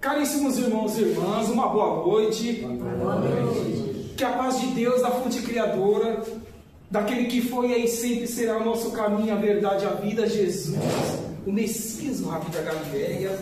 Caríssimos irmãos e irmãs, uma boa noite. Boa noite. Que a paz de Deus, da fonte criadora, daquele que foi e sempre será o nosso caminho, a verdade, a vida, Jesus, o Messias, o Rabi da Galileia,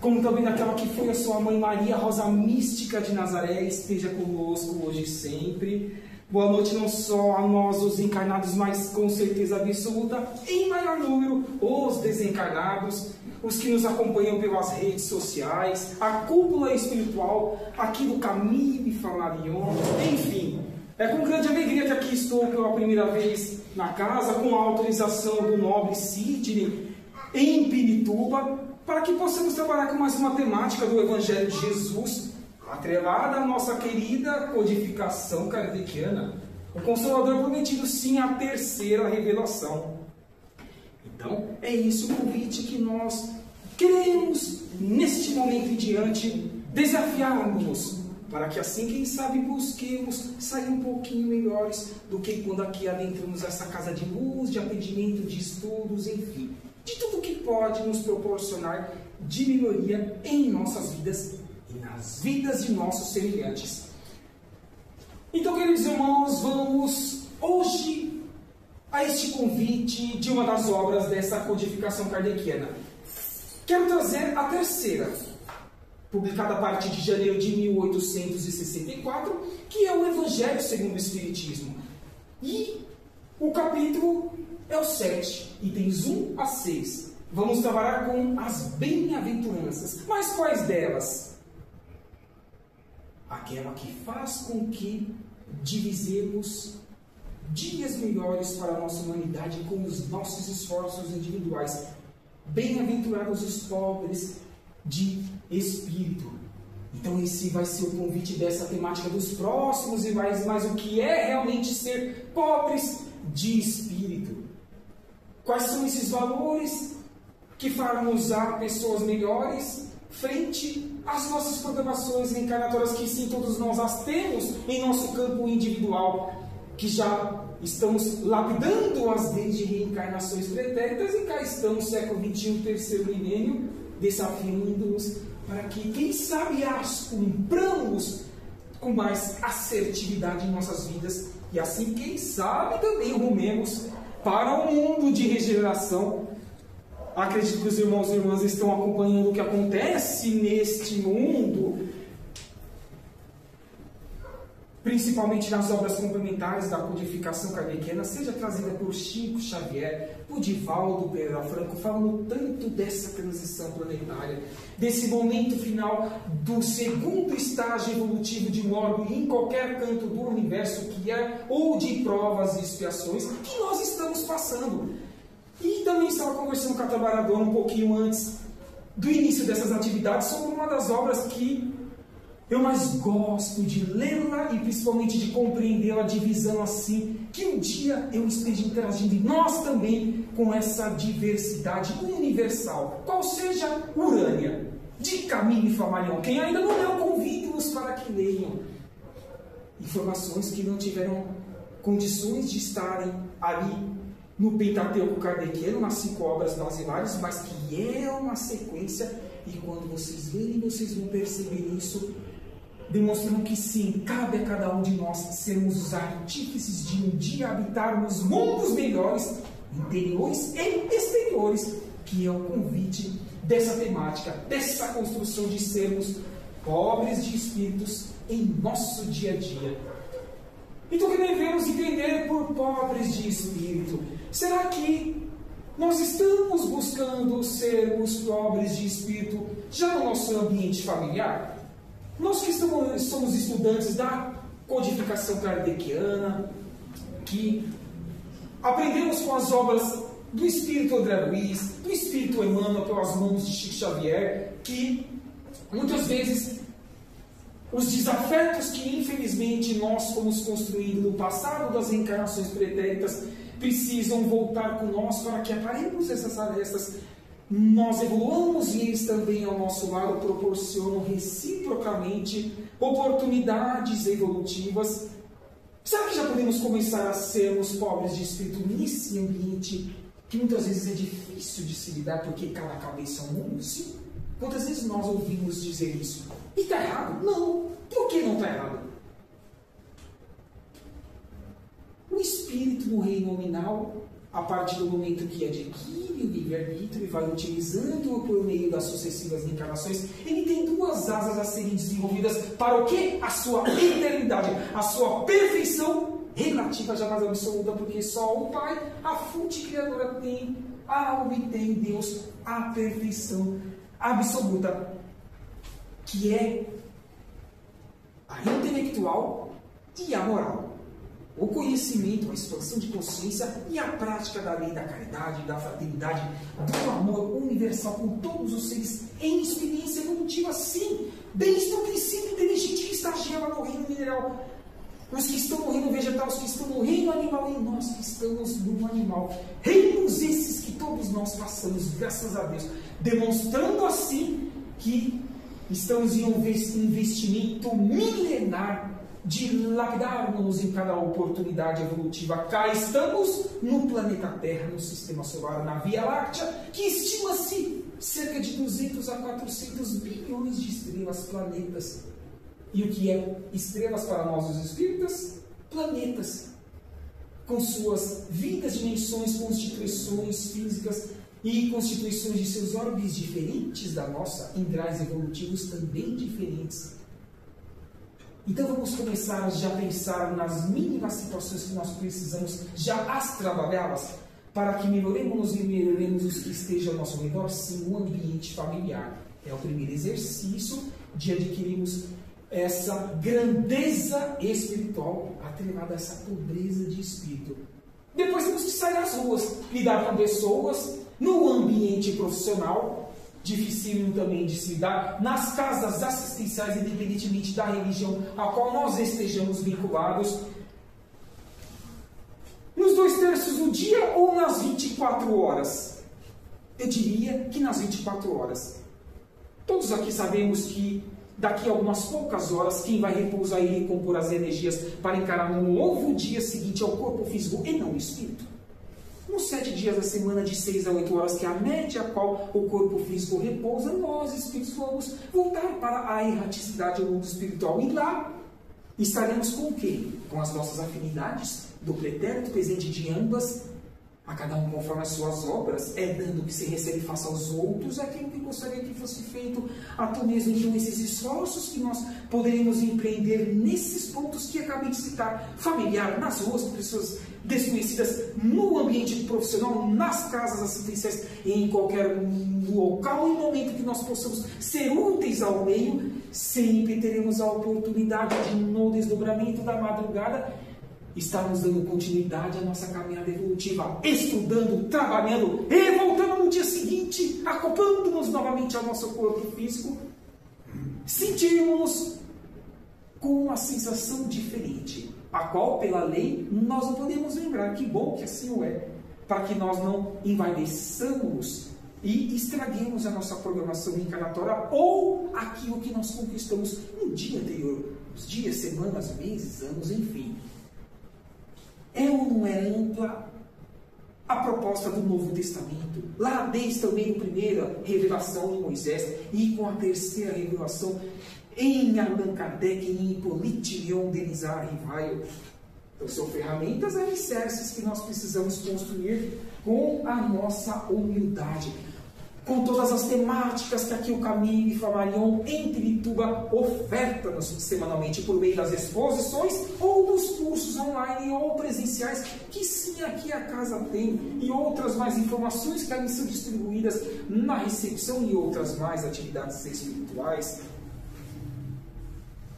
como também daquela que foi a sua mãe Maria, Rosa Mística de Nazaré, esteja conosco hoje e sempre. Boa noite não só a nós, os encarnados, mas com certeza absoluta, em maior número, os desencarnados, os que nos acompanham pelas redes sociais, a cúpula espiritual aqui do Camille Flammarion, enfim. É com grande alegria que aqui estou pela primeira vez na casa, com a autorização do nobre Sidney, em Pirituba, para que possamos trabalhar com mais uma temática do Evangelho de Jesus, atrelada à nossa querida codificação kardeciana, o Consolador prometido, sim, a terceira revelação. Então, é isso o convite que nós queremos, neste momento em diante, desafiarmos, para que assim, quem sabe, busquemos sair um pouquinho melhores do que quando aqui adentramos essa casa de luz, de atendimento, de estudos, enfim, de tudo que pode nos proporcionar de melhoria em nossas vidas e nas vidas de nossos semelhantes. Então, queridos irmãos, vamos hoje a este convite de uma das obras dessa codificação kardeciana. Quero trazer a terceira, publicada a partir de janeiro de 1864, que é o Evangelho segundo o Espiritismo. E o capítulo é o 7, itens 1 a 6. Vamos trabalhar com as bem-aventuranças. Mas quais delas? Aquela que faz com que divisemos dias melhores para a nossa humanidade com os nossos esforços individuais. Bem-aventurados os pobres de espírito. Então esse vai ser o convite dessa temática dos próximos e mais o que é realmente ser pobres de espírito. Quais são esses valores que farão usar pessoas melhores frente às nossas programações reencarnatórias, que sim, todos nós as temos em nosso campo individual, que já estamos lapidando-as desde reencarnações pretéritas, e cá estamos, século XXI, terceiro milênio, desafiando-nos para que, quem sabe, as cumpramos com mais assertividade em nossas vidas, e assim, quem sabe, também rumemos para um mundo de regeneração. Acredito que os irmãos e irmãs estão acompanhando o que acontece neste mundo, principalmente nas obras complementares da codificação kardeciana, seja trazida por Chico Xavier, por Divaldo Pereira Franco, falando tanto dessa transição planetária, desse momento final do segundo estágio evolutivo de um órgão em qualquer canto do universo que é, ou de provas e expiações que nós estamos passando. E também estava conversando com a trabalhadora um pouquinho antes do início dessas atividades sobre uma das obras que eu mais gosto de lê-la e principalmente de compreendê-la, divisão assim, que um dia eu esteja interagindo, e nós também, com essa diversidade universal, qual seja Urânia, de Camille Flammarion. Quem ainda não leu, convido-os para que leiam. Informações que não tiveram condições de estarem ali no Pentateuco kardeciano, nas 5 obras basilares, mas que é uma sequência, e quando vocês lerem, vocês vão perceber isso, demonstrando que sim, cabe a cada um de nós sermos os artífices de um dia habitarmos mundos melhores, interiores e exteriores, que é o convite dessa temática, dessa construção de sermos pobres de espíritos em nosso dia a dia. Então, o que devemos entender por pobres de espírito? Será que nós estamos buscando sermos pobres de espírito já no nosso ambiente familiar? Nós que somos estudantes da codificação kardeciana, que aprendemos com as obras do Espírito André Luiz, do Espírito Emmanuel, pelas mãos de Chico Xavier, que muitas vezes os desafetos que infelizmente nós fomos construindo no passado das reencarnações pretéritas precisam voltar com nós para que aparemos essas arestas, nós evoluamos e eles também ao nosso lado proporcionam reciprocamente oportunidades evolutivas. Será que já podemos começar a sermos pobres de espírito nesse ambiente que muitas vezes é difícil de se lidar porque cada cabeça é um mundo? Sim. Quantas vezes nós ouvimos dizer isso? E está errado? Não. Por que não está errado? O espírito no reino nominal, a partir do momento que adquire o livre-arbítrio e vai utilizando-o por meio das sucessivas encarnações, ele tem duas asas a serem desenvolvidas para o quê? A sua eternidade, a sua perfeição relativa jamais absoluta, porque só o Pai, a fonte criadora, tem a obter em Deus a perfeição absoluta, que é a intelectual e a moral. O conhecimento, a expansão de consciência e a prática da lei da caridade, da fraternidade, do amor universal com todos os seres em experiência evolutiva, sim, desde o princípio inteligente que estagiava no reino mineral. Os que estão no reino vegetal, os que estão no reino animal e nós que estamos no animal. Reinos esses que todos nós passamos, graças a Deus, demonstrando assim que estamos em um investimento milenar de lapidarmos em cada oportunidade evolutiva. Cá estamos no planeta Terra, no Sistema Solar, na Via Láctea, que estima-se cerca de 200 a 400 bilhões de estrelas, planetas. E o que é estrelas para nós, os espíritas? Planetas, com suas vidas, dimensões, constituições físicas e constituições de seus orbes diferentes da nossa, em graus evolutivos também diferentes. Então vamos começar a já pensar nas mínimas situações que nós precisamos já as trabalhá-las para que melhoremos os que estejam ao nosso redor, sim, o ambiente familiar. É o primeiro exercício de adquirirmos essa grandeza espiritual atrelada a essa pobreza de espírito. Depois temos que sair às ruas, lidar com pessoas no ambiente profissional, dificílimo também de se dar, nas casas assistenciais, independentemente da religião a qual nós estejamos vinculados, nos 2/3 do dia ou nas 24 horas? Eu diria que nas 24 horas. Todos aqui sabemos que daqui a algumas poucas horas, quem vai repousar e recompor as energias para encarar um novo dia seguinte é o corpo físico e não o espírito. Nos 7 dias da semana, de 6 a 8 horas, que é a média a qual o corpo físico repousa, nós, espíritos, vamos voltar para a erraticidade do mundo espiritual. E lá estaremos com o quê? Com as nossas afinidades, do pretérito presente de ambas, a cada um conforme as suas obras, dando o que se recebe e faça aos outros aquilo que gostaria que fosse feito a tu mesmo. Então, esses esforços que nós poderemos empreender nesses pontos que acabei de citar, familiar, nas ruas, com pessoas desconhecidas, no ambiente profissional, nas casas assistenciais, em qualquer local e momento que nós possamos ser úteis ao meio, sempre teremos a oportunidade de, no desdobramento da madrugada, estarmos dando continuidade à nossa caminhada evolutiva, estudando, trabalhando e voltando no dia seguinte, acoplando-nos novamente ao nosso corpo físico, sentirmos com uma sensação diferente, a qual, pela lei, nós não podemos lembrar. Que bom que assim o é, para que nós não envaideçamos e estraguemos a nossa programação encarnatória ou aquilo que nós conquistamos no dia anterior, os dias, semanas, meses, anos, enfim. É ou não é ampla a proposta do Novo Testamento? Lá desde também a primeira revelação em Moisés e com a terceira revelação em Allan Kardec e em Hippolyte Léon Denisard Rivail. Então são ferramentas alicerces que nós precisamos construir com a nossa humildade, com todas as temáticas que aqui o Camille Flammarion em Pirituba oferta-nos semanalmente por meio das exposições ou dos cursos online ou presenciais, que sim, aqui a casa tem, e outras mais informações que ali são distribuídas na recepção e outras mais atividades espirituais.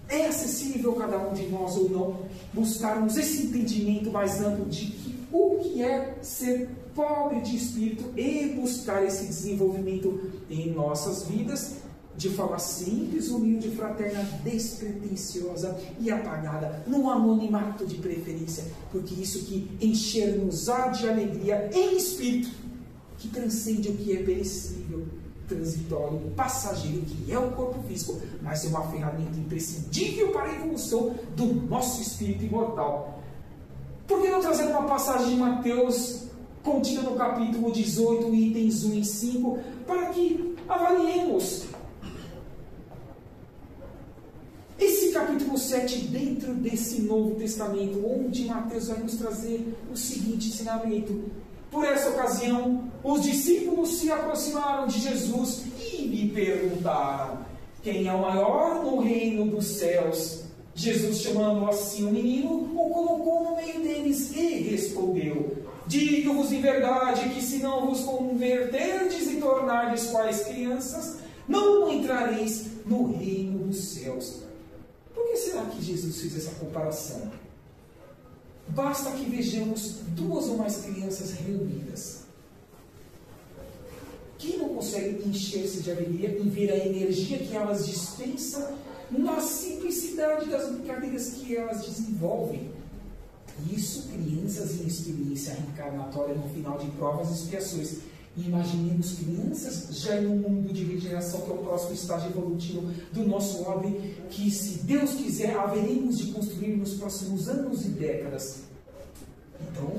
É acessível a cada um de nós ou não buscarmos esse entendimento mais amplo de que o que é ser pobre de espírito e buscar esse desenvolvimento em nossas vidas de forma simples, humilde, fraterna, despretensiosa e apagada, no anonimato de preferência, porque isso que encher-nos-á de alegria em espírito, que transcende o que é perecível, transitório, passageiro, que é o corpo físico, mas é uma ferramenta imprescindível para a evolução do nosso espírito imortal. Por que não trazer uma passagem de Mateus contida no capítulo 18, itens 1 e 5, para que avaliemos capítulo 7, dentro desse Novo Testamento, onde Mateus vai nos trazer o seguinte ensinamento. Por essa ocasião, os discípulos se aproximaram de Jesus e lhe perguntaram: quem é o maior no reino dos céus? Jesus, chamando assim o menino, o colocou no meio deles e respondeu: digo-vos em verdade que se não vos converterdes e tornardes quais crianças, não entrareis no reino dos céus. Por que será que Jesus fez essa comparação? Basta que vejamos duas ou mais crianças reunidas. Quem não consegue encher-se de alegria em ver a energia que elas dispensam na simplicidade das brincadeiras que elas desenvolvem? Isso, crianças em experiência reencarnatória no final de provas e expiações. E imaginemos crianças já em um mundo de regeneração, que é o próximo estágio evolutivo do nosso ordem, que, se Deus quiser, haveremos de construir nos próximos anos e décadas. Então,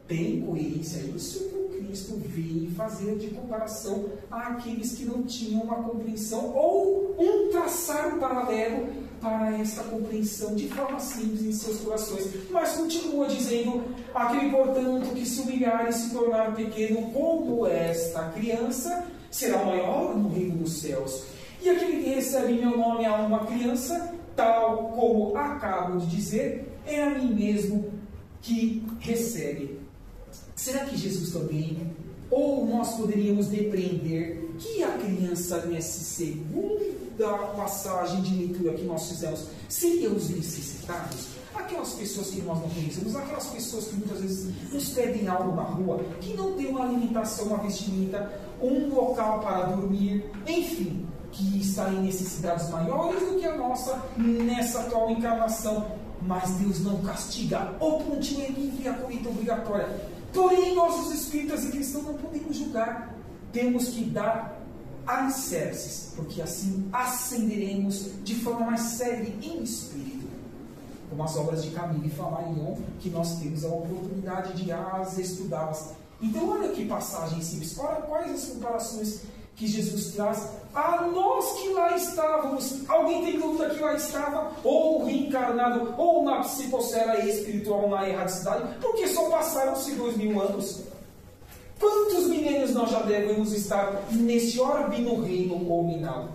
tem coerência isso que o Cristo veio fazer de comparação àqueles que não tinham uma compreensão, ou um traçar um paralelo para essa compreensão de forma simples em seus corações. Mas continua dizendo: aquele, portanto, que se humilhar e se tornar pequeno como esta criança, será maior no reino dos céus. E aquele que recebe meu nome a uma criança, tal como acabo de dizer, é a mim mesmo que recebe. Será que Jesus também, ou nós poderíamos depreender que a criança, nessa segunda passagem de leitura que nós fizemos, seriam os necessitados? Aquelas pessoas que nós não conhecemos, aquelas pessoas que muitas vezes nos pedem algo na rua, que não tem uma alimentação, uma vestimenta, um local para dormir, enfim, que está em necessidades maiores do que a nossa nessa atual encarnação. Mas Deus não castiga, ou pontinho é livre a colheita obrigatória. Porém, nós, os espíritas e cristãos, não podemos julgar. Temos que dar alicerces, porque assim ascenderemos de forma mais séria em espírito. Como as obras de Camille e Flammarion, que nós temos a oportunidade de as estudá-las. Então, olha que passagem simples. Olha quais as comparações que Jesus traz a nós que lá estávamos. Alguém tem dúvida que lá estava? Ou reencarnado, ou na psicosfera espiritual, na erradicidade? Porque só passaram-se 2000 anos. Quantos milênios nós já devemos estar neste orbe no reino nominal?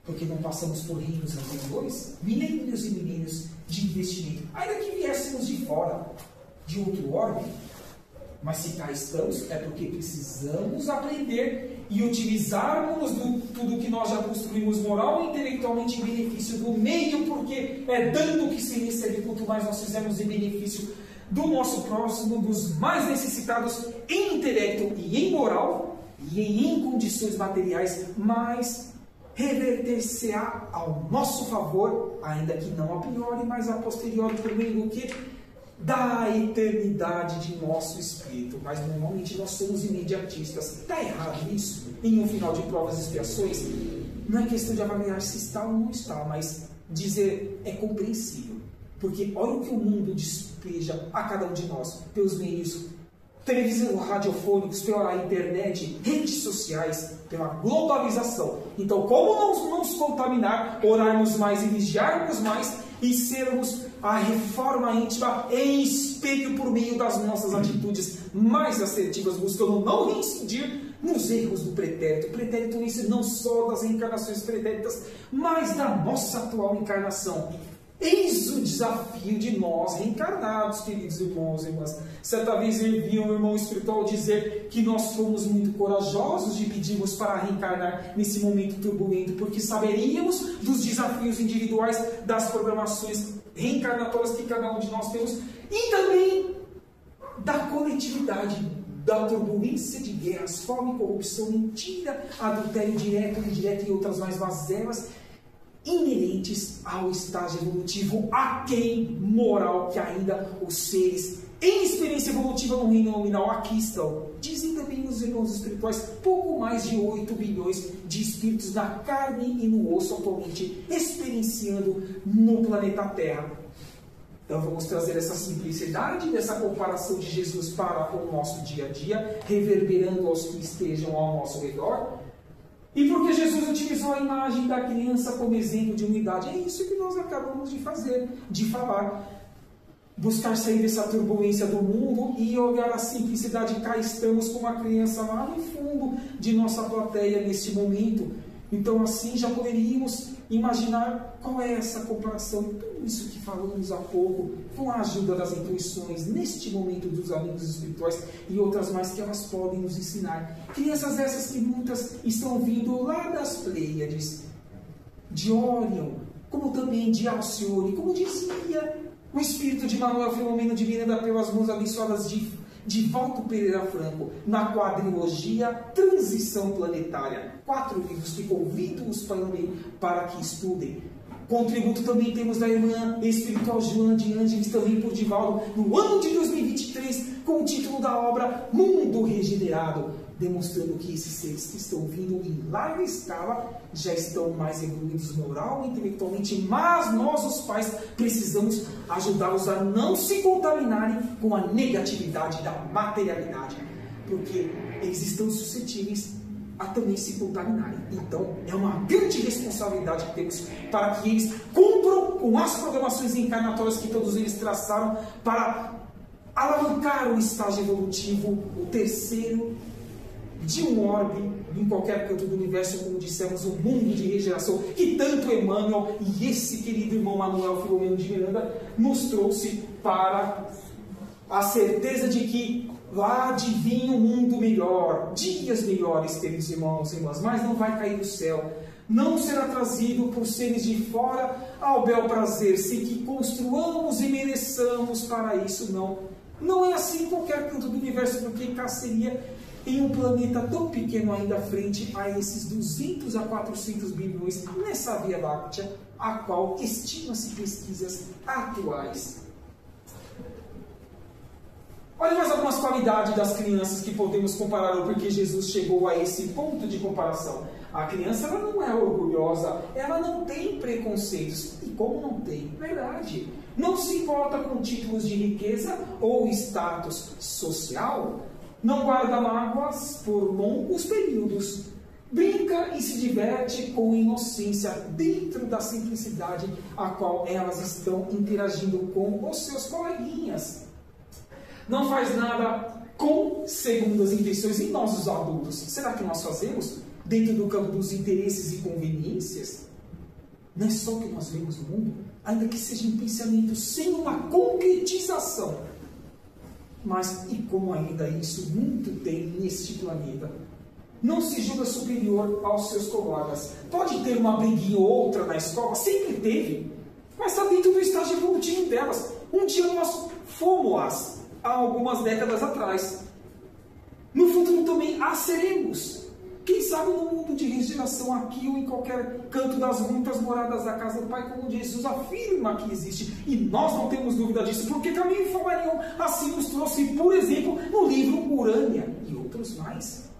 Porque não passamos por reinos anteriores? Milênios e milênios de investimento. Ainda que viéssemos de fora, de outro orbe. Mas se cá estamos, é porque precisamos aprender e utilizarmos tudo que nós já construímos moral e intelectualmente em benefício do meio, porque é dando que se recebe. Quanto mais nós fizermos em benefício do nosso próximo, dos mais necessitados em intelecto e em moral, e em condições materiais, mais reverter-se-á ao nosso favor, ainda que não a priori, mas a posteriori, por meio do que? Da eternidade de nosso espírito. Mas normalmente nós somos imediatistas. Está errado isso? Em um final de provas e expiações, não é questão de avaliar se está ou não está, mas dizer é compreensível. Porque olha o que o mundo despeja a cada um de nós, pelos meios televisão, radiofônicos, pela internet, redes sociais, pela globalização. Então, como não nos contaminar, orarmos mais e vigiarmos mais e sermos a reforma íntima em espelho por meio das nossas atitudes mais assertivas, buscando não reincidir nos erros do pretérito. Pretérito isso não só das reencarnações pretéritas, mas da nossa atual encarnação. Eis o desafio de nós reencarnados, queridos irmãos e irmãs. Certa vez eu vi um irmão espiritual dizer que nós fomos muito corajosos de pedirmos para reencarnar nesse momento turbulento, porque saberíamos dos desafios individuais, das programações reencarnatórias que cada um de nós temos, e também da coletividade, da turbulência de guerras, fome, corrupção, mentira, adultério direto, indireto e outras mais mazelas, inerentes ao estágio evolutivo aquém moral que ainda os seres em experiência evolutiva no reino nominal aqui estão. Dizem também os irmãos espirituais, pouco mais de 8 bilhões de espíritos na carne e no osso atualmente experienciando no planeta Terra. Então vamos trazer essa simplicidade dessa comparação de Jesus para o nosso dia a dia, reverberando aos que estejam ao nosso redor, E porque Jesus utilizou a imagem da criança como exemplo de unidade. É isso que nós acabamos de fazer, de falar. Buscar sair dessa turbulência do mundo e olhar a simplicidade. Cá estamos com uma criança lá no fundo de nossa plateia neste momento. Então assim já poderíamos imaginar qual é essa comparação. Tudo isso que falamos há pouco, com a ajuda das intuições, neste momento dos amigos espirituais e outras mais que elas podem nos ensinar. Crianças essas que muitas estão vindo lá das Pleiades, de Órion, como também de Alcione, como dizia o espírito de Manuel Filomeno de Miranda pelas mãos abençoadas de Valdo Pereira Franco, na quadrilogia Transição Planetária. 4 livros que convido-os para que estudem. Contributo também temos da irmã espiritual Joana de Ângeles, também por Divaldo, no ano de 2023, com o título da obra Mundo Regenerado, demonstrando que esses seres que estão vindo em larga escala já estão mais evoluídos moral e intelectualmente, mas nós, os pais, precisamos ajudá-los a não se contaminarem com a negatividade da materialidade, porque eles estão suscetíveis a também se contaminarem. Então, é uma grande responsabilidade que temos para que eles cumpram com as programações encarnatórias que todos eles traçaram para alavancar o estágio evolutivo, o terceiro, de um orbe em qualquer canto do universo, como dissemos, um mundo de regeneração, que tanto Emmanuel e esse querido irmão Manuel Filomeno de Miranda nos trouxe para a certeza de que lá de vir um mundo melhor, dias melhores, queridos irmãos e irmãs, mas não vai cair do céu, não será trazido por seres de fora ao bel prazer, sem que construamos e mereçamos para isso, não. Não é assim em qualquer canto do universo, porque cá seria em um planeta tão pequeno ainda frente a esses 200 a 400 bilhões nessa Via Láctea, a qual estima-se pesquisas atuais. Olha mais algumas qualidades das crianças que podemos comparar, porque Jesus chegou a esse ponto de comparação. A criança ela não é orgulhosa, ela não tem preconceitos. E como não tem? Verdade. Não se importa com títulos de riqueza ou status social. Não guarda mágoas por longos períodos. Brinca e se diverte com inocência dentro da simplicidade a qual elas estão interagindo com os seus coleguinhas. Não faz nada com segundas intenções. E nós, os adultos, será que nós fazemos dentro do campo dos interesses e conveniências? Não é só o que nós vemos no mundo, ainda que seja um pensamento sem uma concretização. Mas e como ainda isso muito tem neste planeta? Não se julga superior aos seus colegas. Pode ter uma briguinha ou outra na escola, sempre teve, mas está dentro do estágio evolutivo delas. Um dia nós fomos há algumas décadas atrás. No futuro também a seremos. Quem sabe no mundo de regeneração aqui ou em qualquer canto das muitas moradas da casa do Pai, como Jesus afirma que existe. E nós não temos dúvida disso, porque Caminho e Fomarion assim nos trouxe, por exemplo, no livro Urânia e outros mais.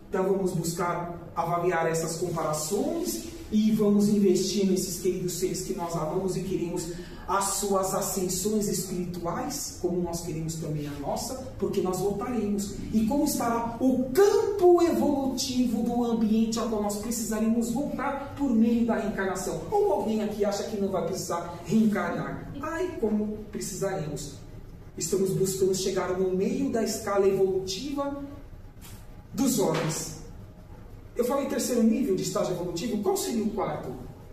Então vamos buscar avaliar essas comparações e vamos investir nesses queridos seres que nós amamos e queremos as suas ascensões espirituais, como nós queremos também a nossa, porque nós voltaremos. E como estará o campo evolutivo do ambiente ao qual nós precisaremos voltar por meio da reencarnação? Ou alguém aqui acha que não vai precisar reencarnar? Ai, como precisaremos! Estamos buscando chegar no meio da escala evolutiva dos homens. Eu falei terceiro nível de estágio evolutivo, qual seria o quarto?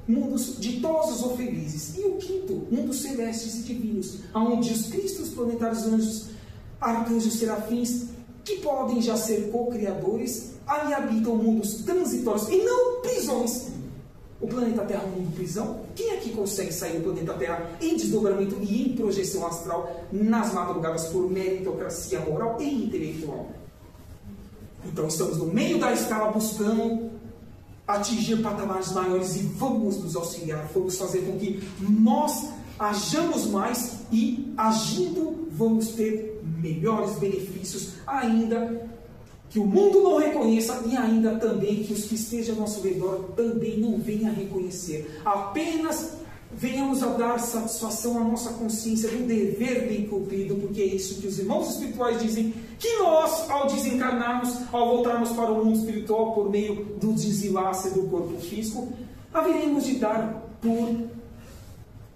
Mundos ditosos ou felizes. E o quinto, mundos celestes e divinos, onde os cristos, planetários, anjos, arcanjos, serafins, que podem já ser co-criadores, ali habitam mundos transitórios e não prisões. O planeta Terra é um mundo prisão? Quem aqui consegue sair do planeta Terra em desdobramento e em projeção astral nas madrugadas por meritocracia moral e intelectual? Então estamos no meio da escala buscando atingir patamares maiores e vamos nos auxiliar, vamos fazer com que nós hajamos mais e, agindo, vamos ter melhores benefícios, ainda que o mundo não reconheça e ainda também que os que estejam ao nosso redor também não venham a reconhecer. Apenas venhamos a dar satisfação à nossa consciência do dever bem cumprido, porque é isso que os irmãos espirituais dizem, que nós, ao desencarnarmos, ao voltarmos para o mundo espiritual por meio do desenlace do corpo físico, haveremos de dar por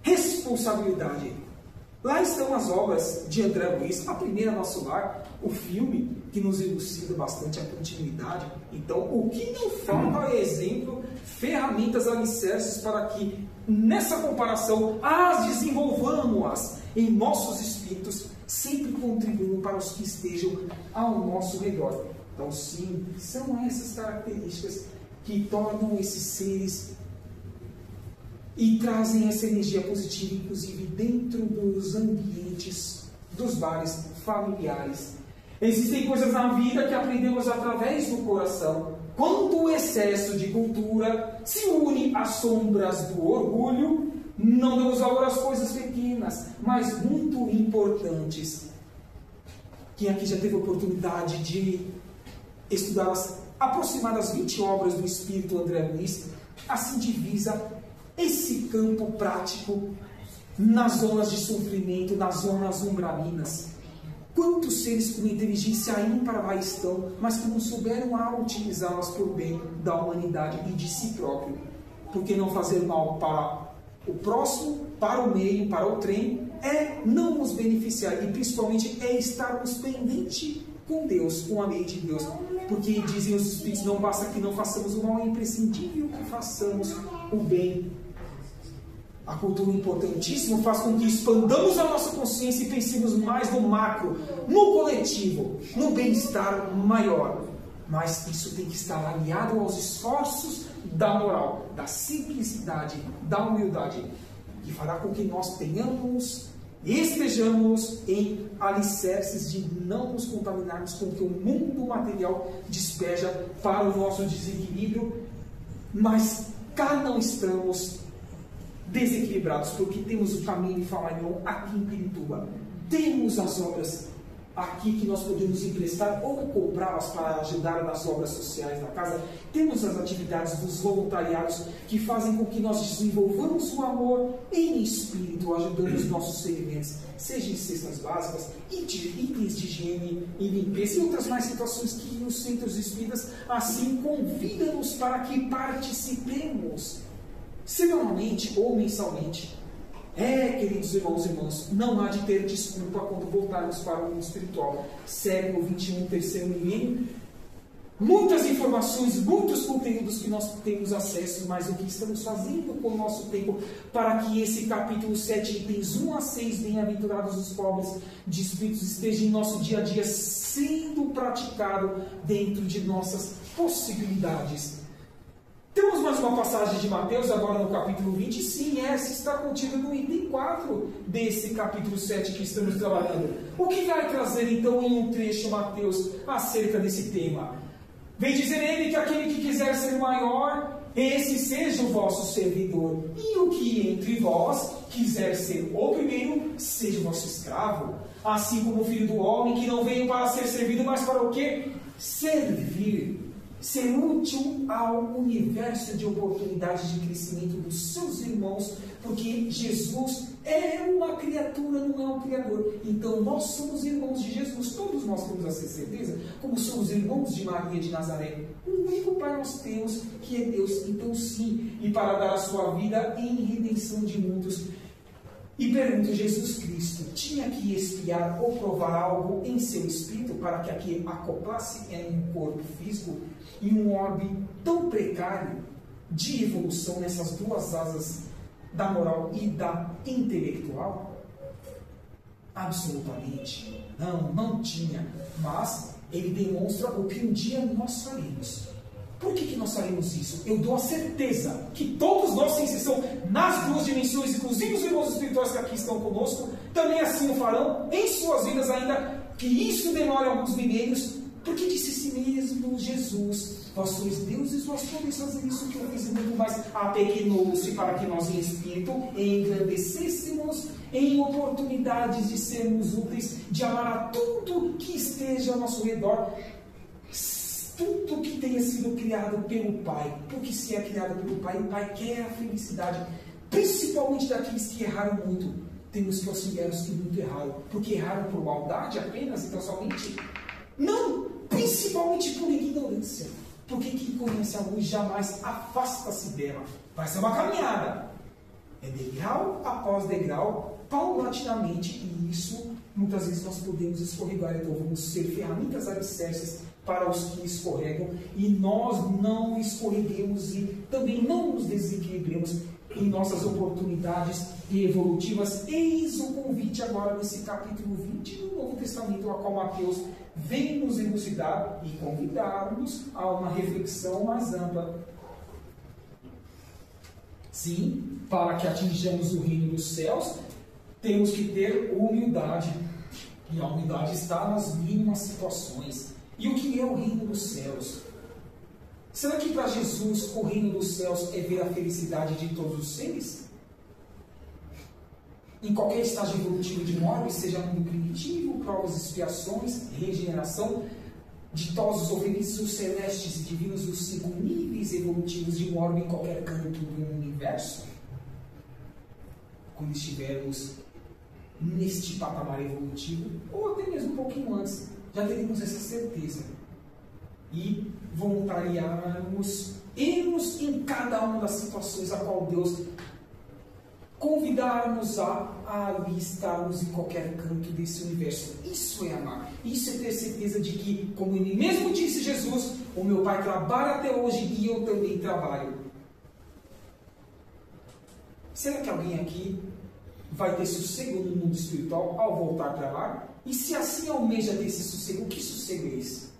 responsabilidade. Lá estão as obras de André Luiz, a primeira Nosso Lar, o filme que nos elucida bastante a continuidade. Então, o que não falta é exemplo, ferramentas alicerces para que, nessa comparação, as desenvolvamos em nossos espíritos, sempre contribuindo para os que estejam ao nosso redor. Então, sim, são essas características que tornam esses seres e trazem essa energia positiva, inclusive dentro dos ambientes, dos bares familiares. Existem coisas na vida que aprendemos através do coração. Quando o excesso de cultura se une às sombras do orgulho, não damos valor às coisas pequenas, mas muito importantes. Quem aqui já teve a oportunidade de estudar as aproximadas 20 obras do Espírito André Luiz, assim divisa esse campo prático nas zonas de sofrimento, nas zonas umbralinas. Quantos seres com inteligência ímpar lá estão, mas que não souberam a utilizá-las por bem da humanidade e de si próprio? Porque não fazer mal para o próximo, para o meio, para o trem, é não nos beneficiar e principalmente é estarmos pendentes com Deus, com a lei de Deus. Porque dizem os Espíritos, não basta que não façamos o mal, é imprescindível que façamos o bem. A cultura importantíssima faz com que expandamos a nossa consciência e pensemos mais no macro, no coletivo, no bem-estar maior. Mas isso tem que estar aliado aos esforços da moral, da simplicidade, da humildade, que fará com que nós tenhamos e estejamos em alicerces de não nos contaminarmos com o que o mundo material despeja para o nosso desequilíbrio, mas cá não estamos desequilibrados, porque temos o caminho de Famaillon aqui em Pirituba. Temos as obras aqui que nós podemos emprestar ou comprá-las para ajudar nas obras sociais da casa. Temos as atividades dos voluntariados que fazem com que nós desenvolvamos o amor em espírito, ajudando os nossos semelhantes, seja em cestas básicas, itens de higiene e limpeza e outras mais situações que os centros espíritas assim convidam-nos para que participemos semanalmente ou mensalmente. Queridos irmãos e irmãs, não há de ter desculpa quando voltarmos para o mundo espiritual. Século XXI, terceiro milênio, muitas informações, muitos conteúdos que nós temos acesso, mas o que estamos fazendo com o nosso tempo para que esse capítulo 7, itens 1 a 6, bem-aventurados os pobres de espíritos, esteja em nosso dia a dia sendo praticado dentro de nossas possibilidades. Temos mais uma passagem de Mateus, agora no capítulo 20, sim, essa está contida no item 4 desse capítulo 7 que estamos trabalhando. O que vai trazer então em um trecho Mateus acerca desse tema? Vem dizer ele que aquele que quiser ser maior, esse seja o vosso servidor. E o que entre vós quiser ser o primeiro, seja o vosso escravo. Assim como o Filho do Homem, que não veio para ser servido, mas para o quê? Servir. Ser útil ao universo de oportunidades de crescimento dos seus irmãos, porque Jesus é uma criatura, não é um criador. Então nós somos irmãos de Jesus, todos nós temos essa certeza, como somos irmãos de Maria de Nazaré. Um único Pai nós temos, que é Deus. Então sim, e para dar a sua vida em redenção de muitos. E pergunto, Jesus Cristo tinha que expiar ou provar algo em seu espírito para que aqui acoplasse em um corpo físico e um orbe tão precário de evolução nessas duas asas da moral e da intelectual? Absolutamente não tinha, mas ele demonstra o que um dia nós faremos. Por que nós faremos isso? Eu dou a certeza que todos nós, sem exceção, nas duas dimensões, inclusive os irmãos espirituais que aqui estão conosco, também assim o farão em suas vidas, ainda que isso demore alguns milênios, porque disse a si mesmo Jesus: vós sois deuses, vós podeis fazer isso que eu fiz, muito mais. Apequenou-se para que nós em espírito engrandecêssemos em oportunidades de sermos úteis, de amar a tudo que esteja ao nosso redor, tudo que tenha sido criado pelo Pai, porque se é criado pelo Pai, o Pai quer a felicidade principalmente daqueles que erraram muito. Temos que auxiliar os que muito erraram, porque erraram por maldade apenas, então somente? Não, principalmente por ignorância. Porque quem conhece a luz jamais afasta-se dela. Vai ser uma caminhada. É degrau após degrau, paulatinamente, e isso muitas vezes nós podemos escorregar. Então vamos ser ferramentas alicerces para os que escorregam, e nós não escorreguemos e também não nos desequilibremos em nossas oportunidades evolutivas. Eis o convite agora nesse capítulo 20 do Novo Testamento, a qual Mateus vem nos elucidar e convidar-nos a uma reflexão mais ampla. Sim, para que atinjamos o reino dos céus, temos que ter humildade. E a humildade está nas mínimas situações. E o que é o reino dos céus? Será que para Jesus o reino dos céus é ver a felicidade de todos os seres? Em qualquer estágio evolutivo de um orbe, seja mundo primitivo, provas, expiações, regeneração, ditosos ou felizes, os celestes e divinos, os 5 níveis evolutivos de um orbe em qualquer canto do universo, quando estivermos neste patamar evolutivo, ou até mesmo um pouquinho antes, já teremos essa certeza. E voluntariarmos, irmos em cada uma das situações a qual Deus convidar-nos a ali estarmos em qualquer canto desse universo. Isso é amar. Isso é ter certeza de que, como ele mesmo disse Jesus, o meu Pai trabalha até hoje e eu também trabalho. Será que alguém aqui vai ter sossego no mundo espiritual ao voltar para lá? E se assim almeja ter esse sossego, que sossego é esse?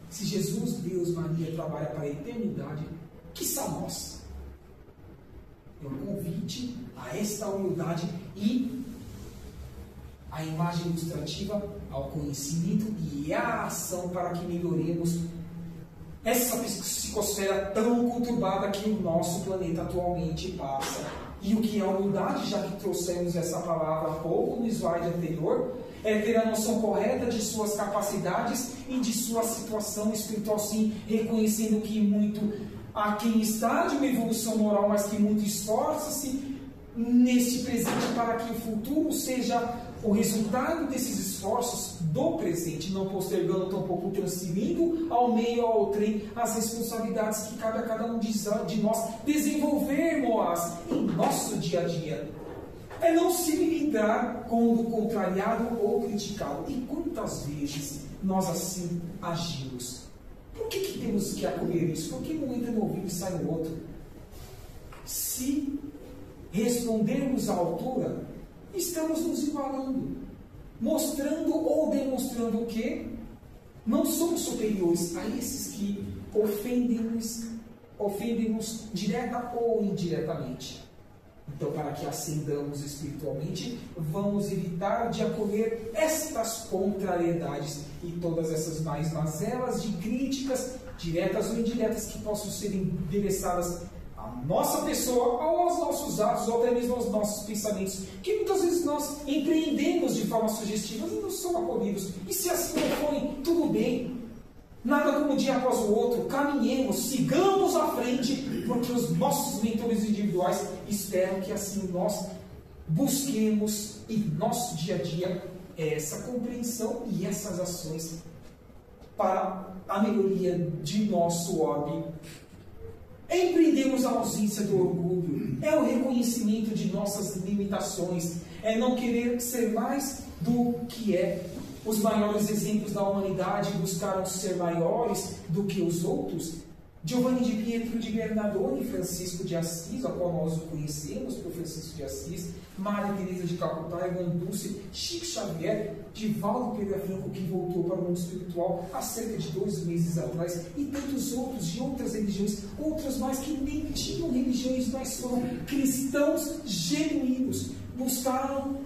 Se Jesus, Deus, Maria trabalha para a eternidade, quiçá nós. É um convite a esta humildade e a imagem ilustrativa ao conhecimento e à ação para que melhoremos essa psicosfera tão conturbada que o nosso planeta atualmente passa. E o que é humildade, já que trouxemos essa palavra há pouco no slide anterior, é ter a noção correta de suas capacidades e de sua situação espiritual, sim, reconhecendo que muito há quem está de uma evolução moral, mas que muito esforça-se neste presente para que o futuro seja o resultado desses esforços do presente, não postergando tampouco transferindo ao meio ao trem as responsabilidades que cabe a cada um de nós desenvolvermos em nosso dia a dia. É não se limitar quando contrariado ou criticado. E quantas vezes nós assim agimos? Por que temos que acolher isso? Por que não entra no ouvido e sai no outro? Se respondermos à altura, estamos nos igualando, mostrando ou demonstrando o quê? Não somos superiores a esses que ofendem-nos direta ou indiretamente. Então, para que ascendamos espiritualmente, vamos evitar de acolher estas contrariedades e todas essas mais mazelas de críticas, diretas ou indiretas, que possam ser endereçadas à nossa pessoa, aos nossos atos, ou até mesmo aos nossos pensamentos, que muitas vezes nós empreendemos de forma sugestiva e não são acolhidos. E se assim não forem, tudo bem. Nada como um dia após o outro, caminhemos, sigamos à frente, porque os nossos mentores individuais esperam que assim nós busquemos em nosso dia a dia essa compreensão e essas ações para a melhoria de nosso orbe. Empreendemos a ausência do orgulho, é o reconhecimento de nossas limitações, é não querer ser mais do que é. Os maiores exemplos da humanidade buscaram ser maiores do que os outros. Giovanni de Pietro de Bernardone, Francisco de Assis, a qual nós o conhecemos por Francisco de Assis, Maria Teresa de Calcutá, Irmã Dulce, Chico Xavier, Divaldo Pereira Franco, que voltou para o mundo espiritual há cerca de 2 meses atrás, e tantos outros de outras religiões, outras mais que nem tinham religiões, mas foram cristãos genuínos, buscaram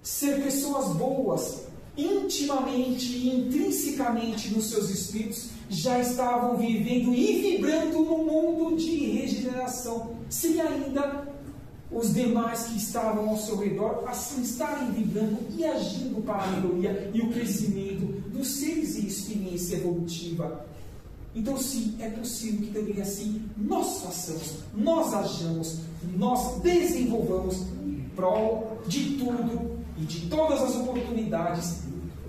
ser pessoas boas, intimamente e intrinsecamente nos seus espíritos, já estavam vivendo e vibrando no mundo de regeneração, se ainda os demais que estavam ao seu redor assim estarem vibrando e agindo para a melhoria e o crescimento dos seres em experiência evolutiva. Então, sim, é possível que também assim nós façamos, nós ajamos, nós desenvolvamos em prol de tudo e de todas as oportunidades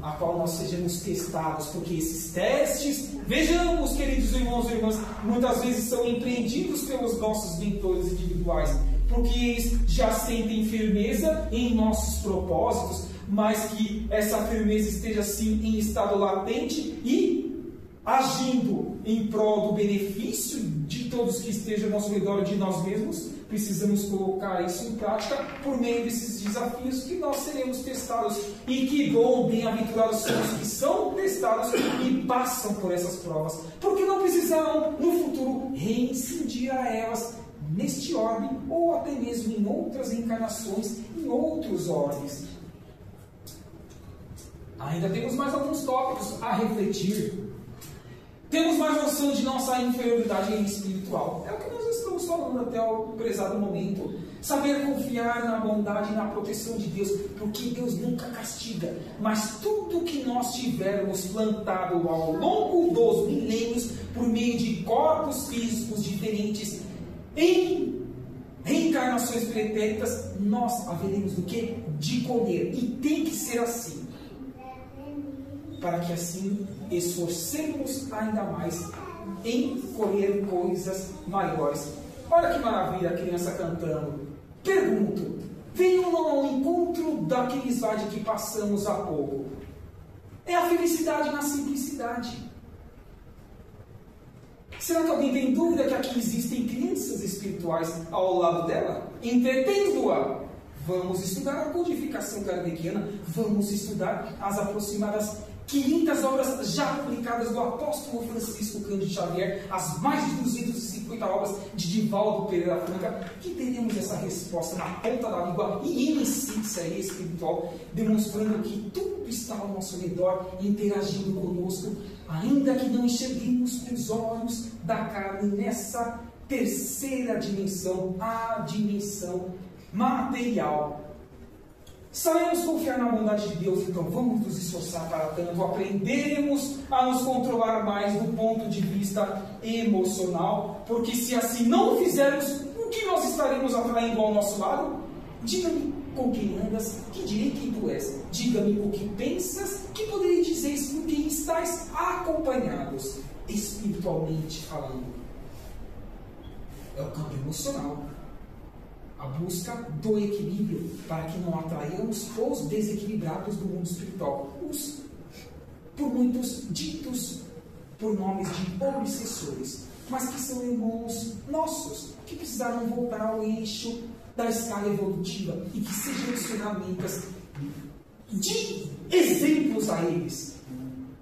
a qual nós sejamos testados, porque esses testes, vejamos, queridos irmãos e irmãs, muitas vezes são empreendidos pelos nossos mentores individuais, porque eles já sentem firmeza em nossos propósitos, mas que essa firmeza esteja assim em estado latente e agindo em prol do benefício de todos que estejam ao nosso redor, de nós mesmos. Precisamos colocar isso em prática por meio desses desafios que nós seremos testados. E que bom, bem-aventurados são os que são testados e passam por essas provas, porque não precisarão no futuro reincidir a elas neste orbe ou até mesmo em outras encarnações, em outros orbes. Ainda temos mais alguns tópicos a refletir. Temos mais noção de nossa inferioridade espiritual. É o que nós estamos falando até o prezado momento. Saber confiar na bondade e na proteção de Deus, porque Deus nunca castiga. Mas tudo que nós tivermos plantado ao longo dos milênios, por meio de corpos físicos diferentes, em reencarnações pretéritas, nós haveremos do que? De colher. E tem que ser assim. Para que assim esforcemos ainda mais em colher coisas maiores. Olha que maravilha a criança cantando. Pergunto, venham ao encontro daqueles vades que passamos há pouco. É a felicidade na simplicidade. Será que alguém tem dúvida que aqui existem crianças espirituais ao lado dela? Entretendo-a. Vamos estudar a codificação kardeciana, vamos estudar as aproximadas 500 obras já publicadas do apóstolo Francisco Cândido Xavier, as mais de 250 obras de Divaldo Pereira Franca, que teremos essa resposta na ponta da língua e em essência espiritual, demonstrando que tudo está ao nosso redor, interagindo conosco, ainda que não enxerguemos com os olhos da carne nessa terceira dimensão, a dimensão material. Sabemos confiar na bondade de Deus, então vamos nos esforçar para tanto aprendermos a nos controlar mais do ponto de vista emocional, porque se assim não fizermos, o que nós estaremos atraindo ao nosso lado? Diga-me com quem andas, que direi quem tu és. Diga-me o que pensas, que poderei dizer com quem estás acompanhados, espiritualmente falando. É o campo emocional. A busca do equilíbrio, para que não atraiamos os desequilibrados do mundo espiritual, os, por muitos, ditos por nomes de obsessores, mas que são irmãos nossos, que precisaram voltar ao eixo da escala evolutiva e que sejam ferramentas de exemplos a eles.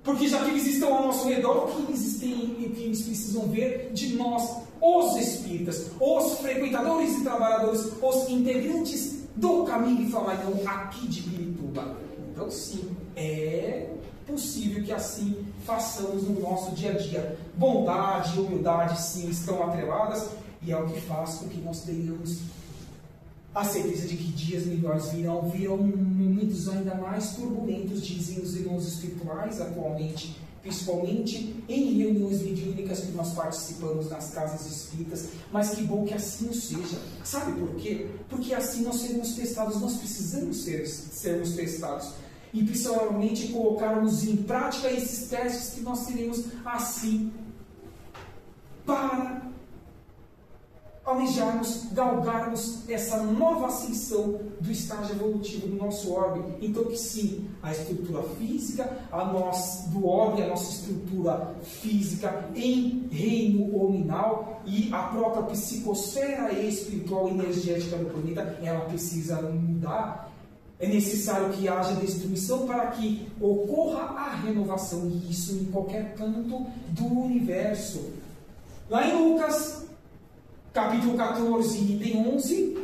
Porque já que eles estão ao nosso redor, o que eles precisam ver de nós, os espíritas, os frequentadores e trabalhadores, os integrantes do caminho de Flamarion aqui de Pirituba. Então sim, é possível que assim façamos no nosso dia a dia. Bondade e humildade sim estão atreladas e é o que faz com que nós tenhamos a certeza de que dias melhores virão momentos ainda mais turbulentos, dizem os irmãos espirituais atualmente, principalmente em reuniões mediúnicas que nós participamos nas casas espíritas, mas que bom que assim não seja. Sabe por quê? Porque assim nós seremos testados, nós precisamos sermos testados. E principalmente colocarmos em prática esses testes que nós teremos assim para almejarmos, galgarmos essa nova ascensão do estágio evolutivo do nosso orbe. Então que sim, a estrutura física do orbe, a nossa estrutura física em reino hominal e a própria psicosfera espiritual energética do planeta, ela precisa mudar. É necessário que haja destruição para que ocorra a renovação, e isso em qualquer canto do universo. Lá em Lucas, capítulo 14, item 11,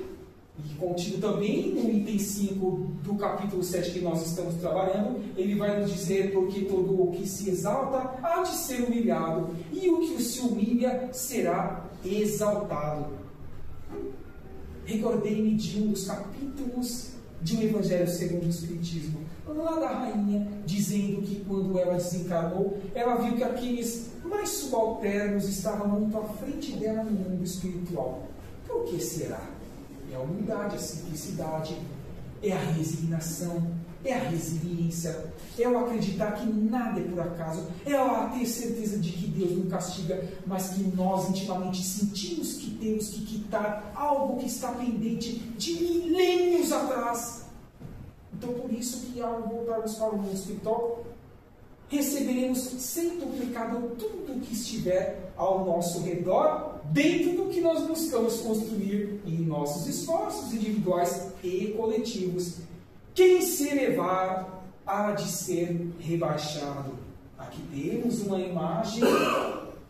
e contido também no item 5 do capítulo 7 que nós estamos trabalhando, ele vai nos dizer: porque todo o que se exalta há de ser humilhado, e o que se humilha será exaltado. Recordei-me de um dos capítulos de um Evangelho segundo o Espiritismo, lá da rainha, dizendo que quando ela desencarnou, ela viu que aqueles mas subalternos estavam muito à frente dela no mundo espiritual. Por que será? É a humildade, a simplicidade, é a resignação, é a resiliência, é o acreditar que nada é por acaso, é a ter certeza de que Deus não castiga, mas que nós intimamente sentimos que temos que quitar algo que está pendente de milênios atrás. Então, por isso que ao voltarmos para o mundo espiritual, receberemos sem duplicado tudo o que estiver ao nosso redor, dentro do que nós buscamos construir em nossos esforços individuais e coletivos. Quem se elevar há de ser rebaixado. Aqui temos uma imagem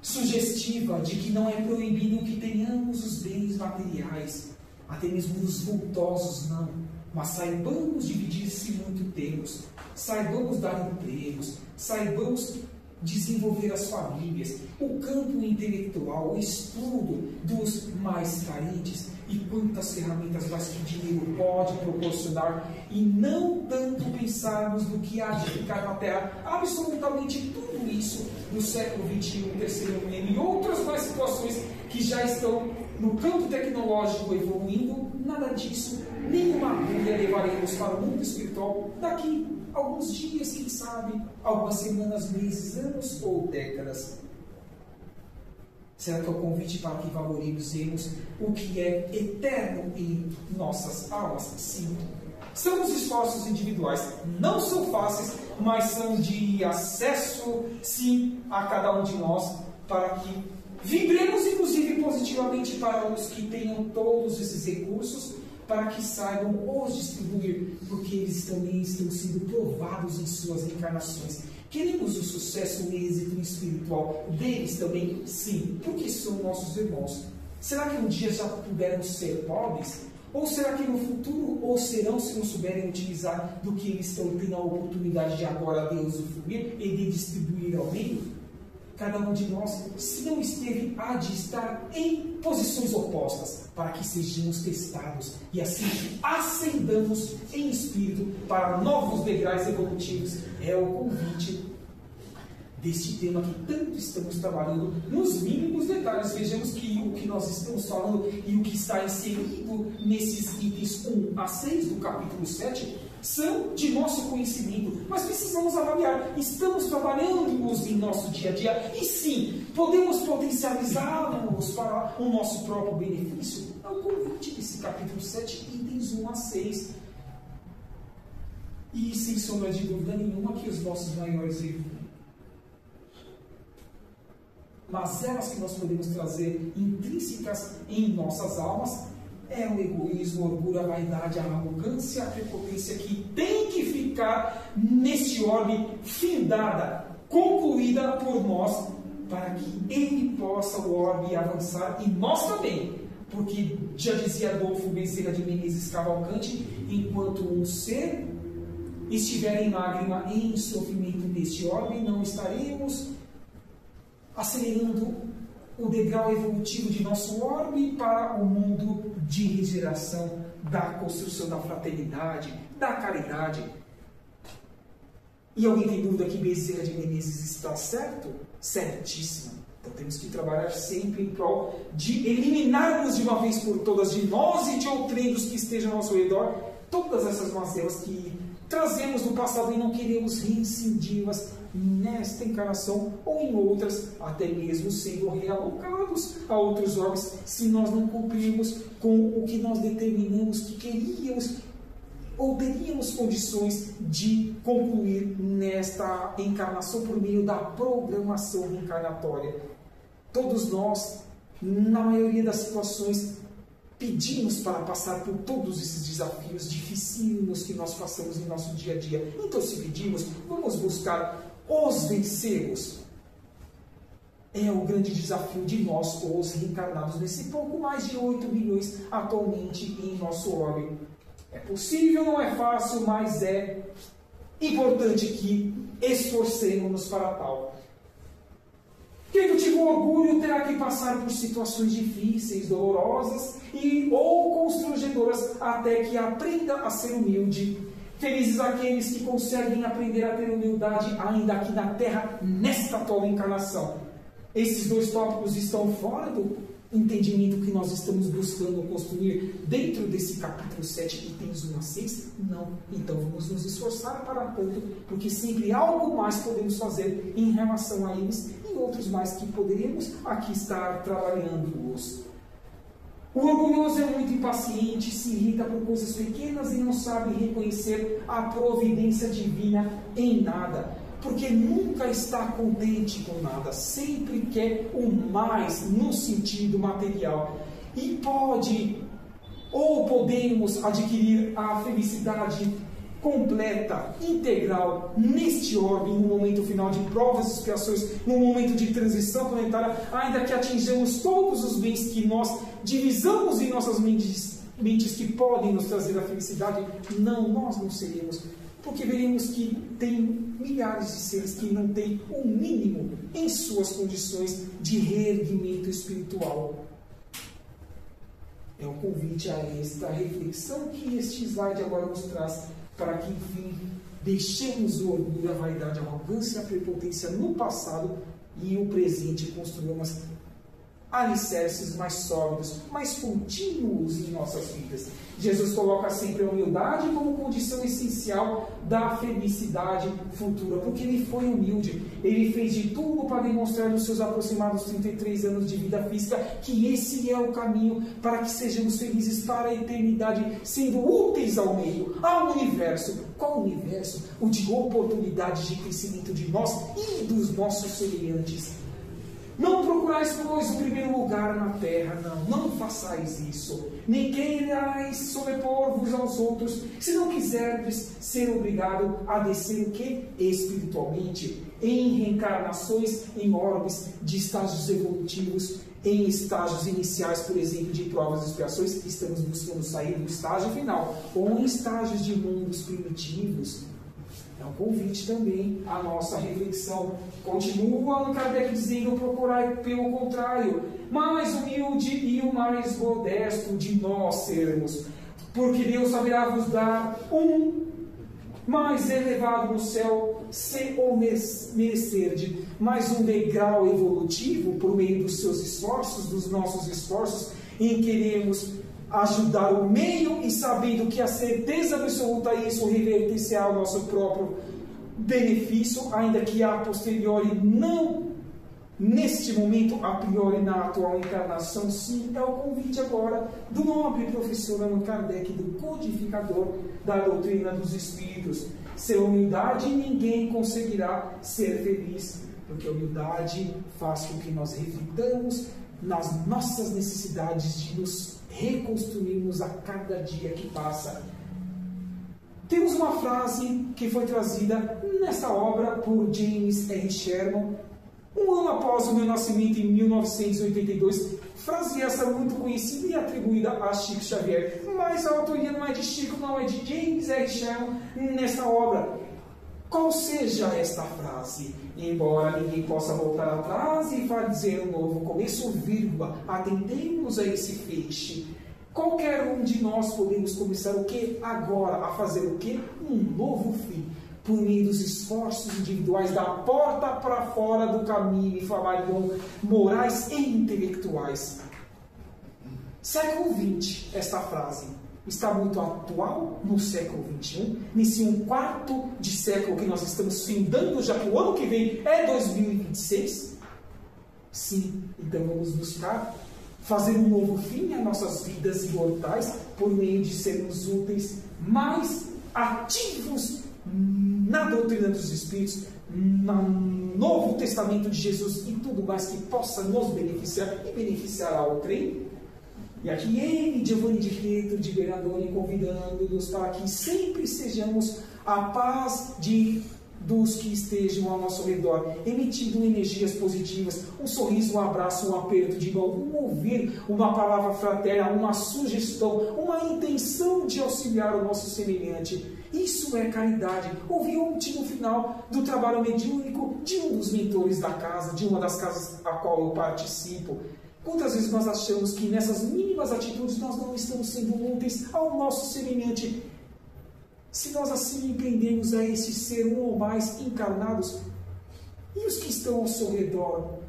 sugestiva de que não é proibido que tenhamos os bens materiais, até mesmo os vultosos não, mas saibamos dividir se muito temos, saibamos dar empregos, saibamos desenvolver as famílias, o campo intelectual, o estudo dos mais carentes e quantas ferramentas mais que o dinheiro pode proporcionar, e não tanto pensarmos no que há de ficar na Terra. Absolutamente tudo isso no século XXI, terceiro milênio e outras mais situações que já estão no campo tecnológico evoluindo, nada disso, nenhuma agulha levaremos para o mundo espiritual daqui alguns dias, quem sabe, algumas semanas, meses, anos ou décadas. Será que é o convite para que valorizemos o que é eterno em nossas almas? Sim. São os esforços individuais. Não são fáceis, mas são de acesso, sim, a cada um de nós, para que vibremos, inclusive, positivamente para os que tenham todos esses recursos, para que saibam os distribuir, porque eles também estão sendo provados em suas encarnações. Queremos o sucesso e o êxito espiritual deles também? Sim, porque são nossos irmãos. Será que um dia já puderam ser pobres? Ou será que no futuro ou serão, se não souberem utilizar do que eles estão tendo a oportunidade de agora de usufruir e de distribuir ao meio? Cada um de nós, se não esteve, há de estar em posições opostas, para que sejamos testados e assim ascendamos em espírito para novos degraus evolutivos. É o convite deste tema que tanto estamos trabalhando nos mínimos detalhes. Vejamos que o que nós estamos falando e o que está inserido nesses itens 1 a 6 do capítulo 7 são de nosso conhecimento, mas precisamos avaliar. Estamos trabalhando-os em nosso dia a dia e sim, podemos potencializá-los para o nosso próprio benefício? É o convite desse capítulo 7, itens 1 a 6. E sem sombra de dúvida nenhuma que os nossos maiores erros, mas elas que nós podemos trazer intrínsecas em nossas almas, é o egoísmo, o orgulho, a vaidade, a arrogância, a prepotência que tem que ficar neste orbe findada, concluída por nós, para que ele possa, o orbe, avançar, e nós também, porque já dizia Adolfo Bezerra de Menezes Cavalcante, enquanto um ser estiver em lágrima e em sofrimento neste orbe, não estaremos acelerando o degrau evolutivo de nosso orbe para o mundo de regeneração, da construção da fraternidade, da caridade. E alguém tem dúvida que Bezerra de Menezes está certo? Certíssimo. Então temos que trabalhar sempre em prol de eliminarmos de uma vez por todas, de nós e de outros que estejam ao nosso redor, todas essas mazelas que trazemos do passado e não queremos reincidir-las nesta encarnação ou em outras, até mesmo sendo realocados a outros orbes, se nós não cumprirmos com o que nós determinamos que queríamos ou teríamos condições de concluir nesta encarnação por meio da programação reencarnatória. Todos nós, na maioria das situações, pedimos para passar por todos esses desafios dificílimos que nós passamos em nosso dia a dia. Então, se pedimos, vamos buscar os vencê-los. É o grande desafio de nós, os reencarnados, nesse pouco mais de 8 milhões atualmente em nosso orbe. É possível, não é fácil, mas é importante que esforcemos-nos para tal. Quem cultiva o orgulho terá que passar por situações difíceis, dolorosas ou constrangedoras até que aprenda a ser humilde. Felizes aqueles que conseguem aprender a ter humildade ainda aqui na Terra, nesta atual encarnação. Esses dois tópicos estão fora do entendimento que nós estamos buscando construir dentro desse capítulo 7, itens 1 a 6? Não. Então vamos nos esforçar para tanto, porque sempre algo mais podemos fazer em relação a eles e outros mais que poderíamos aqui estar trabalhando-os. O orgulhoso é muito impaciente, se irrita por coisas pequenas e não sabe reconhecer a providência divina em nada, porque nunca está contente com nada, sempre quer o mais no sentido material. E podemos adquirir a felicidade completa, integral, neste orbe, no momento final de provas e expiações, no momento de transição planetária, ainda que atinjamos todos os bens que nós divisamos em nossas mentes que podem nos trazer a felicidade. Não, nós não seremos, porque veremos que tem milhares de seres que não têm o mínimo em suas condições de reerguimento espiritual. É um convite a esta reflexão que este slide agora nos traz, para que, enfim, deixemos o orgulho, a vaidade, a arrogância e a prepotência no passado e o presente construamos alicerces mais sólidos, mais contínuos em nossas vidas. Jesus coloca sempre a humildade como condição essencial da felicidade futura, porque ele foi humilde. Ele fez de tudo para demonstrar nos seus aproximados 33 anos de vida física que esse é o caminho para que sejamos felizes para a eternidade, sendo úteis ao meio, ao universo. Qual universo? O de oportunidades de crescimento de nós e dos nossos semelhantes. Não procurais, pois, o primeiro lugar na terra, não façais isso. Nem queirais sobrepor-vos aos outros, se não quiserdes ser obrigado a descer o quê? Espiritualmente, em reencarnações, em orbes de estágios evolutivos, em estágios iniciais, por exemplo, de provas e expiações, estamos buscando sair do estágio final, ou em estágios de mundos primitivos. É um convite também à nossa reflexão. Continua Allan Kardec dizendo: procurai, pelo contrário, mais humilde e o mais modesto de nós sermos, porque Deus saberá vos dar um mais elevado no céu, se o merecerdes, mais um degrau evolutivo por meio dos seus esforços, dos nossos esforços, em queremos ajudar o meio e sabendo que a certeza absoluta isso reverter-se ao nosso próprio benefício, ainda que a posteriori não, neste momento, a priori na atual encarnação. Sim, é o convite agora do nobre professor Allan Kardec, do codificador da doutrina dos Espíritos. Sem humildade ninguém conseguirá ser feliz, porque a humildade faz com que nós reflitamos nas nossas necessidades de nos reconstruirmos a cada dia que passa. Temos uma frase que foi trazida nesta obra por James R. Sherman, um ano após o meu nascimento, em 1982, frase essa muito conhecida e atribuída a Chico Xavier, mas a autoria não é de Chico, não, é de James R. Sherman nesta obra. Qual seja esta frase? Embora ninguém possa voltar atrás e fazer um novo começo, vírgula, atendemos a esse feixe. Qualquer um de nós podemos começar o que? Agora, a fazer o que? Um novo fim, por meio dos esforços individuais da porta para fora do caminho e trabalham morais e intelectuais. Século XX, esta frase está muito atual no século XXI, nesse um quarto de século que nós estamos findando, já que o ano que vem é 2026. Sim, então vamos buscar fazer um novo fim às nossas vidas imortais, por meio de sermos úteis, mais ativos na doutrina dos Espíritos, no Novo Testamento de Jesus e tudo mais que possa nos beneficiar e beneficiar ao trem. E aqui ele, Giovanni de Pietro, de Bernardoni, convidando-nos para que sempre sejamos a paz dos que estejam ao nosso redor, emitindo energias positivas, um sorriso, um abraço, um aperto de mão, um ouvir, uma palavra fraterna, uma sugestão, uma intenção de auxiliar o nosso semelhante. Isso é caridade. Ouvi o último final do trabalho mediúnico de um dos mentores da casa, de uma das casas a qual eu participo. Quantas vezes nós achamos que nessas mínimas atitudes nós não estamos sendo úteis ao nosso semelhante? Se nós assim empreendemos a esse ser um ou mais encarnados, e os que estão ao seu redor?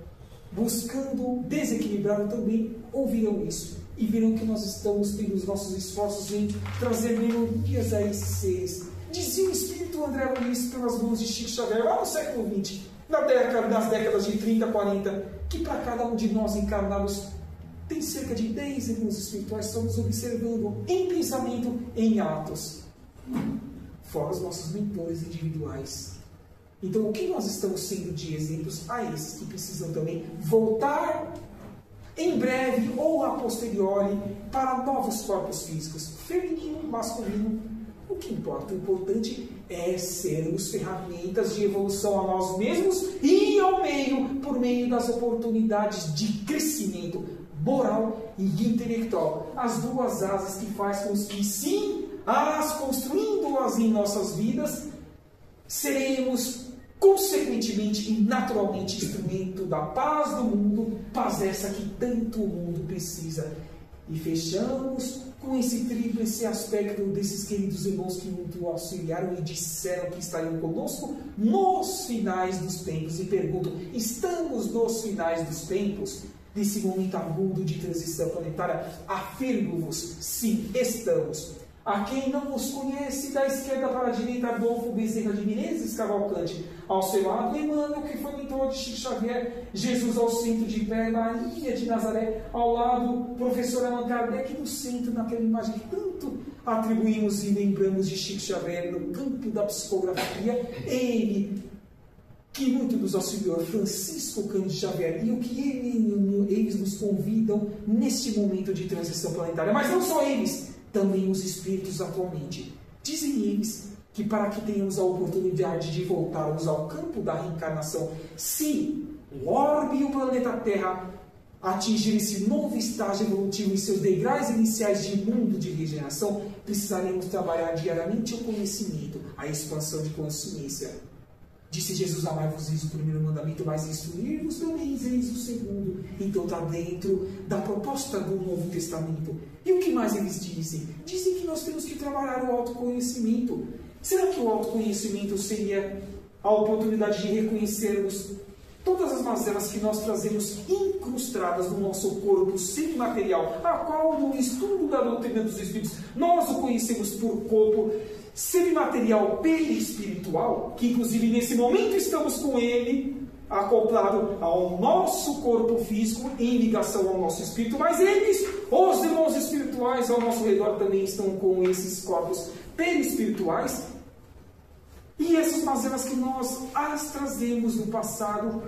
buscando desequilibrar também ouvirão isso e verão que nós estamos tendo os nossos esforços em trazer melhorias a esses seres. Dizia o espírito André Luiz pelas mãos de Chico Xavier lá no século XX, nas décadas de 30, 40, que para cada um de nós encarnados tem cerca de 10 irmãos espirituais, estamos observando em pensamento, em atos, fora os nossos mentores individuais. Então, o que nós estamos sendo de exemplos a esses que precisam também voltar em breve ou a posteriori para novos corpos físicos, feminino, masculino? O que importa? O importante é sermos ferramentas de evolução a nós mesmos e ao meio, por meio das oportunidades de crescimento moral e intelectual. As duas asas que faz com que, sim, construindo-as em nossas vidas, seremos consequentemente e naturalmente instrumento da paz do mundo, paz essa que tanto o mundo precisa. E fechamos com esse tríplice aspecto desses queridos irmãos que muito auxiliaram e disseram que estariam conosco nos finais dos tempos. E pergunto, estamos nos finais dos tempos? Desse momento agudo de transição planetária? Afirmo-vos, sim, estamos. A quem não os conhece, da esquerda para a direita, Adolfo Bezerra de Menezes Cavalcante. Ao seu lado, Emmanuel, que foi mentor de Chico Xavier. Jesus ao centro de pé, Maria de Nazaré. Ao lado, professor Allan Kardec no centro, naquela imagem que tanto atribuímos e lembramos de Chico Xavier no campo da psicografia. Ele, que muito nos auxiliou, Francisco Cândido Xavier, e o que eles nos convidam neste momento de transição planetária. Mas não só eles, também os espíritos atualmente. Dizem eles que para que tenhamos a oportunidade de voltarmos ao campo da reencarnação, se o orbe e o planeta Terra atingirem esse novo estágio evolutivo em seus degraus iniciais de mundo de regeneração, precisaremos trabalhar diariamente o conhecimento, a expansão de consciência. Disse Jesus, amai-vos, eis o primeiro mandamento, mas instruir-vos também, eis o segundo. Então está dentro da proposta do Novo Testamento. E o que mais eles dizem? Dizem que nós temos que trabalhar o autoconhecimento. Será que o autoconhecimento seria a oportunidade de reconhecermos todas as mazelas que nós trazemos incrustadas no nosso corpo semimaterial, a qual no estudo da doutrina dos Espíritos nós o conhecemos por corpo semimaterial perispiritual, que inclusive nesse momento estamos com ele acoplado ao nosso corpo físico em ligação ao nosso espírito, mas eles, os irmãos espirituais ao nosso redor, também estão com esses corpos perispirituais. E essas mazelas que nós as trazemos do passado,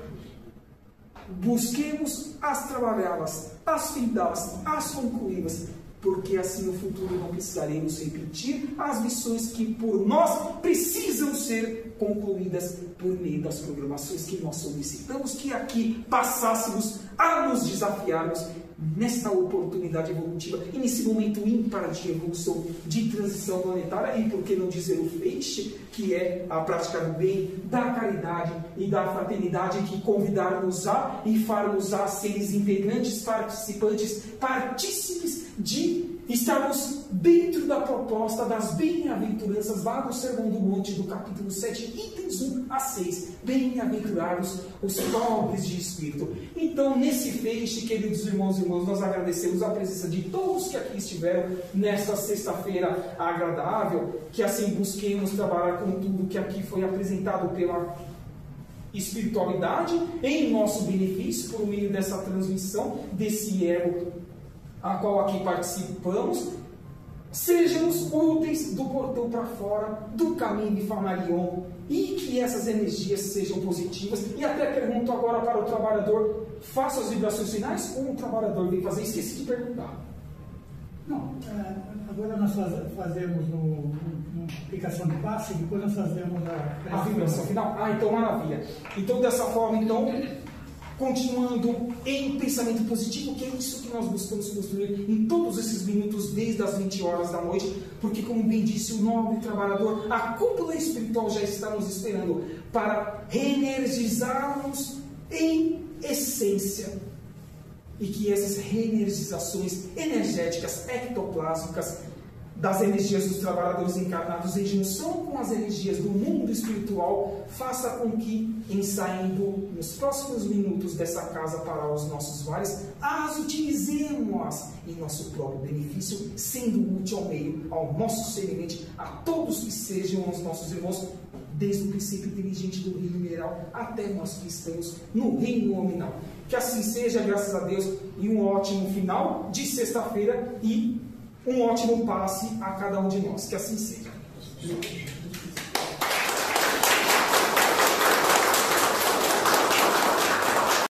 busquemos as trabalhá-las, as findá-las, as concluí-las, porque assim no futuro não precisaremos repetir as missões que por nós precisam ser concluídas por meio das programações que nós solicitamos, que aqui passássemos a nos desafiarmos nesta oportunidade evolutiva e nesse momento ímpar de evolução, de transição planetária, e por que não dizer o feixe, que é a prática do bem, da caridade e da fraternidade, que convidar-nos a e far-nos a seres integrantes, participantes, partícipes de estarmos dentro da proposta das bem-aventuranças lá no Sermão do Monte, do capítulo 7, itens 1 a 6. Bem-aventurados os pobres de espírito. Então, nesse feixe, queridos irmãos e irmãs, nós agradecemos a presença de todos que aqui estiveram nesta sexta-feira agradável, que assim busquemos trabalhar com tudo que aqui foi apresentado pela espiritualidade em nosso benefício, por meio dessa transmissão, desse ego a qual aqui participamos, sejamos úteis do portão para fora, do caminho de Flammarion, e que essas energias sejam positivas. E até pergunto agora para o trabalhador, faça as vibrações finais, como o trabalhador vem fazer? Esqueci de perguntar. Não, agora nós fazemos no aplicação de passe, depois nós fazemos a vibração final? Então maravilha. Então dessa forma, continuando em pensamento positivo, que é isso que nós buscamos construir em todos esses minutos, desde as 20 horas da noite, porque, como bem disse o nobre trabalhador, a cúpula espiritual já está nos esperando para reenergizarmos em essência, e que essas reenergizações energéticas, ectoplásmicas, das energias dos trabalhadores encarnados em junção com as energias do mundo espiritual, faça com que, em saindo nos próximos minutos dessa casa para os nossos vales, as utilizemos em nosso próprio benefício, sendo útil ao meio, ao nosso semelhante, a todos que sejam os nossos irmãos, desde o princípio inteligente do reino mineral até nós que estamos no reino nominal. Que assim seja, graças a Deus, e um ótimo final de sexta-feira e um ótimo passe a cada um de nós. Que assim seja.